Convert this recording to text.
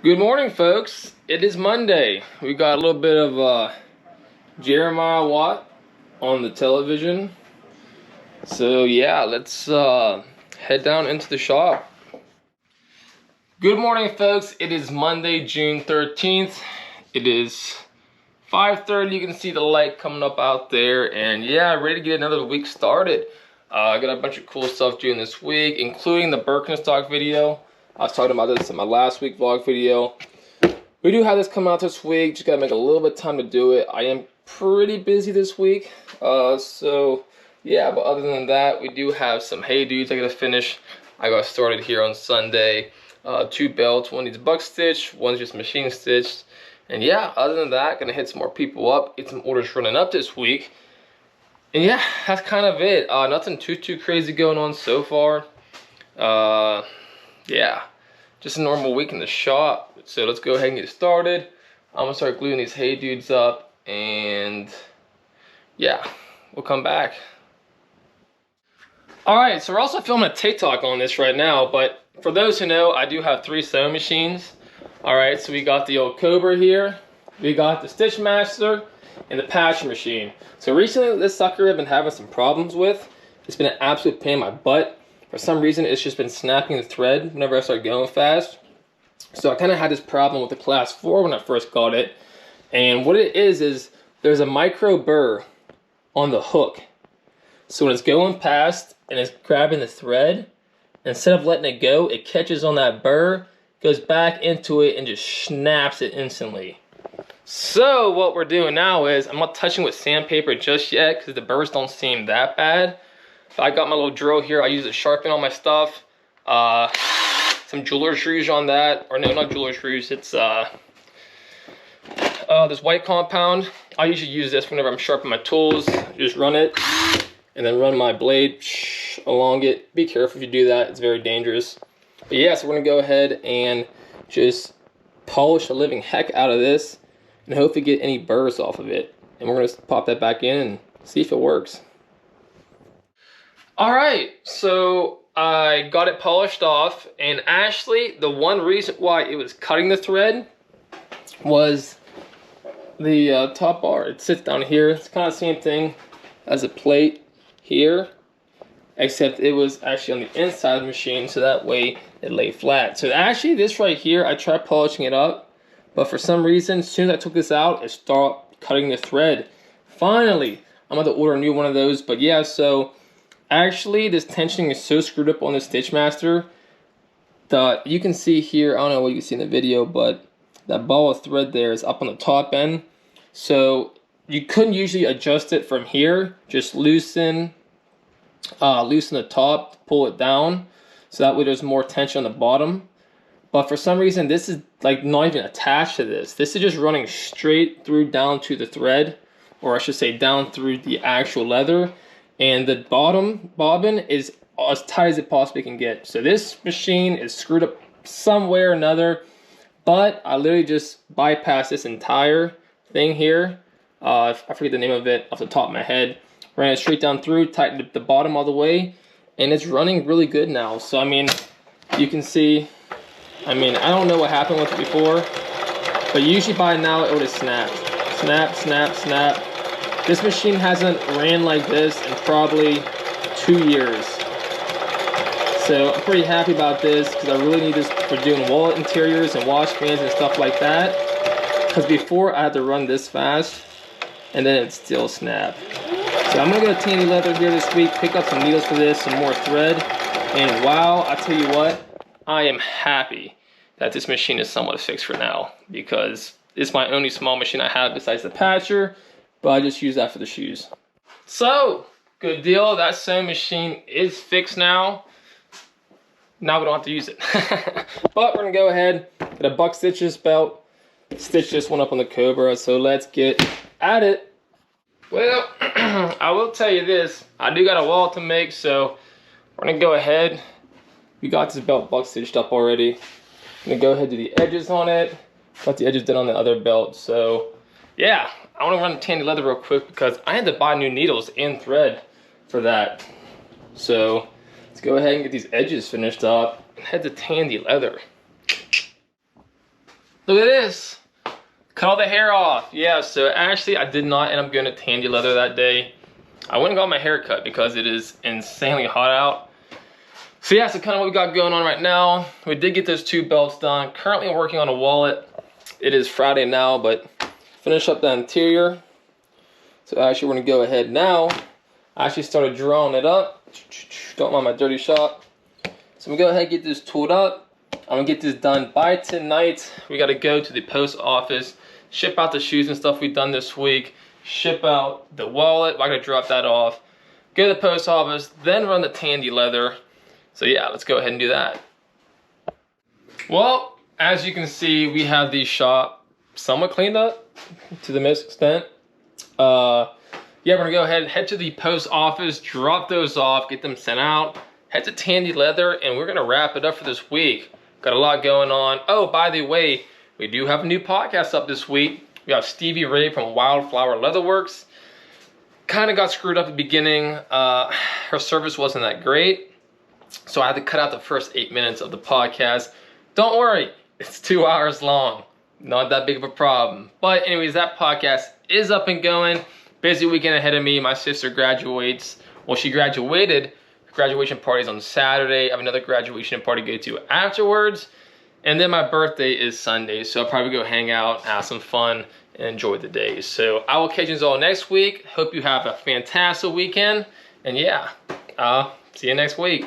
Good morning, folks. It is Monday. We got a little bit of Jeremiah Watt on the television. So yeah, let's head down into the shop. Good morning, folks. It is Monday, June 13th. It is 5:30. You can see the light coming up out there, and yeah, ready to get another week started. I got a bunch of cool stuff doing this week, including the Birkenstock video. I was talking about this in my last week vlog video. We do have this come out this week. Just gotta make a little bit of time to do it. I am pretty busy this week. So yeah, but other than that, we do have some Hey Dudes I gotta finish. I got started here on Sunday. 2 belts, one needs buck stitch, one's just machine stitched. And yeah, other than that, gonna hit some more people up, get some orders running up this week. And yeah, that's kind of it. Nothing too crazy going on so far. Yeah, just a normal week in the shop. So let's go ahead and get started. I'm gonna start gluing these Hey Dudes up, and yeah, we'll come back. All right, so we're also filming a TikTok on this right now, but for those who know, I do have 3 sewing machines. All right, so we got the old Cobra here, we got the Stitch Master, and the patching machine. So recently, this sucker I've been having some problems with. It's been an absolute pain in my butt. For some reason, it's just been snapping the thread whenever I start going fast. So I kind of had this problem with the Class 4 when I first got it. And what it is there's a micro burr on the hook. So when it's going past and it's grabbing the thread, instead of letting it go, it catches on that burr, goes back into it, and just snaps it instantly. So what we're doing now is, I'm not touching with sandpaper just yet because the burrs don't seem that bad. I got my little drill here. I use it to sharpen all my stuff. Some jeweler's rouge on that. Or no, not jeweler's rouge. It's this white compound. I usually use this whenever I'm sharpening my tools. Just run it and then run my blade along it. Be careful if you do that. It's very dangerous. But yeah, so we're going to go ahead and just polish the living heck out of this and hopefully get any burrs off of it. And we're going to pop that back in and see if it works. Alright, so I got it polished off, and actually the one reason why it was cutting the thread was the top bar. It sits down here. It's kind of the same thing as a plate here, except it was actually on the inside of the machine, so that way it lay flat. So actually this right here, I tried polishing it up, but for some reason, as soon as I took this out, it started cutting the thread. Finally, I'm going to order a new one of those. But yeah, so actually, this tensioning is so screwed up on the Stitch Master that you can see here, I don't know what you can see in the video, but that ball of thread there is up on the top end. So you couldn't usually adjust it from here. Just loosen the top, pull it down, so that way there's more tension on the bottom. But for some reason, this is like not even attached to this. This is just running straight through down to the thread, or I should say down through the actual leather. And the bottom bobbin is as tight as it possibly can get. So this machine is screwed up some way or another, but I literally just bypassed this entire thing here. I forget the name of it off the top of my head. Ran it straight down through, tightened the bottom all the way, and it's running really good now. So I mean, you can see, I don't know what happened with it before, but usually by now it would have snapped. Snap, snap, snap. This machine hasn't ran like this in probably 2 years. So I'm pretty happy about this because I really need this for doing wall interiors and wash fans and stuff like that. Because before I had to run this fast and then it still snapped. So I'm going to go to Tandy Leather here this week, pick up some needles for this, some more thread. And wow, I tell you what, I am happy that this machine is somewhat fixed for now, because it's my only small machine I have besides the patcher. But I just use that for the shoes. So, good deal. That sewing machine is fixed now. Now we don't have to use it. But we're going to go ahead, get a buck stitches belt, stitch this one up on the Cobra. So let's get at it. Well, I will tell you this. I do got a wall to make, so we're going to go ahead. We got this belt buck stitched up already. I'm going to go ahead and do the edges on it. Got the edges done on the other belt. So yeah, I want to run to Tandy Leather real quick because I had to buy new needles and thread for that. So let's go ahead and get these edges finished up and head to Tandy Leather. Look at this. Cut all the hair off. Yeah, so actually I did not end up going to Tandy Leather that day. I went and got my hair cut because it is insanely hot out. So yeah, so kind of what we got going on right now. We did get those 2 belts done. Currently working on a wallet. It is Friday now, but finish up the interior. So actually we're gonna go ahead now. I actually started drawing it up. Don't mind my dirty shop. So I'm gonna go ahead and get this tooled up. I'm gonna get this done by tonight. We gotta go to the post office, ship out the shoes and stuff we've done this week, ship out the wallet. I gotta drop that off, go to the post office, then run the Tandy Leather. So yeah, let's go ahead and do that. Well, as you can see, we have the shop somewhat cleaned up to the most extent. Yeah, we're gonna go ahead and head to the post office, drop those off, get them sent out, head to Tandy Leather, and we're gonna wrap it up for this week. Got a lot going on. Oh, by the way, we do have a new podcast up this week. We have Stevie Ray from Wildflower Leatherworks. Kind of got screwed up at the beginning. Her service wasn't that great, so I had to cut out the first 8 minutes of the podcast. Don't worry, it's 2 hours long. Not that big of a problem. But anyways, that podcast is up and going. Busy weekend ahead of me. My sister graduates. Well, she graduated. Graduation party's on Saturday. I have another graduation party to go to afterwards. And then my birthday is Sunday. So I'll probably go hang out, have some fun, and enjoy the day. So I will catch you all next week. Hope you have a fantastic weekend. And yeah, I'll see you next week.